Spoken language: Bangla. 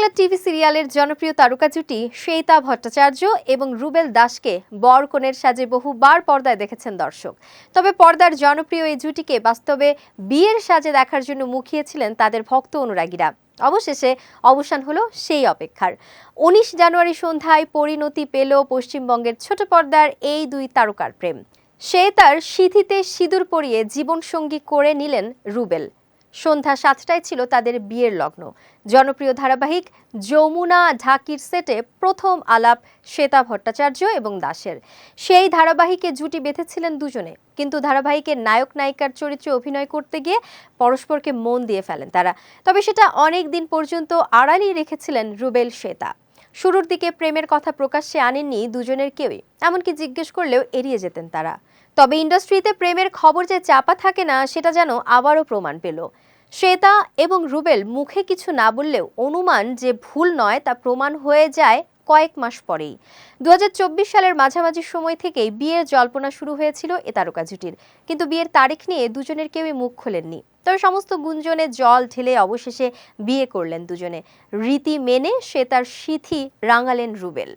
বাংলা টিভি সিরিয়ালের জনপ্রিয় তারকা জুটি শ্বেতা ভট্টাচার্য এবং রুবেল দাসকে বর কনের সাজে বহুবার পর্দায় দেখেছেন দর্শক। তবে পর্দার জনপ্রিয় এই জুটিকে বাস্তবে বিয়ের সাজে দেখার জন্য মুখিয়েছিলেন তাদের ভক্ত অনুরাগীরা। অবশেষে অবসান হলো সেই অপেক্ষার। ১৯ জানুয়ারি সন্ধ্যায় পরিণতি পেল পশ্চিমবঙ্গের ছোট পর্দার এই দুই তারকার প্রেম। শ্বেতার সিঁথিতে সিঁদুর পরিয়ে জীবনসঙ্গী করে নিলেন রুবেল। সন্ধ্যা ৭টায় ছিল তাদের বিয়ের লগ্ন। জনপ্রিয় ধারাবাহিক যমুনা ঢাকির সেটে প্রথম আলাপ শ্বেতা ভট্টাচার্য এবং দাসের। সেই ধারাবাহিকে জুটি বেঁধেছিলেন দুজনে, কিন্তু ধারাবাহিকের নায়ক নায়িকার চরিত্রে অভিনয় করতে গিয়ে পরস্পরকে মন দিয়ে ফেলেন তারা। তবে সেটা অনেক দিন পর্যন্ত আড়ালেই রেখেছিলেন রুবেল শ্বেতা। শুরুর দিকে প্রেমের কথা প্রকাশ্যে আনেননি দুজনের কেউই, এমনকি জিজ্ঞেস করলেও এড়িয়ে যেতেন তারা। তবে ইন্ডাস্ট্রিতে প্রেমের খবর যে চাপা থাকে না, সেটা যেন আবারও প্রমাণ পেল। শ্বেতা এবং রুবেল মুখে কিছু না বললেও অনুমান যে ভুল নয় তা প্রমাণ হয়ে যায় কয়েক মাস পরেই। ২০২৪ সালের মাঝামাঝি সময় থেকেই বিয়ের জল্পনা শুরু হয়েছিল এ তারকা জুটির, কিন্তু বিয়ের তারিখ নিয়ে দুজনের কেউই মুখ খোলেননি। তবে সমস্ত গুঞ্জনে জল ঢেলে অবশেষে বিয়ে করলেন দুজনে। রীতি মেনে শ্বেতার সিঁথি রাঙালেন রুবেল।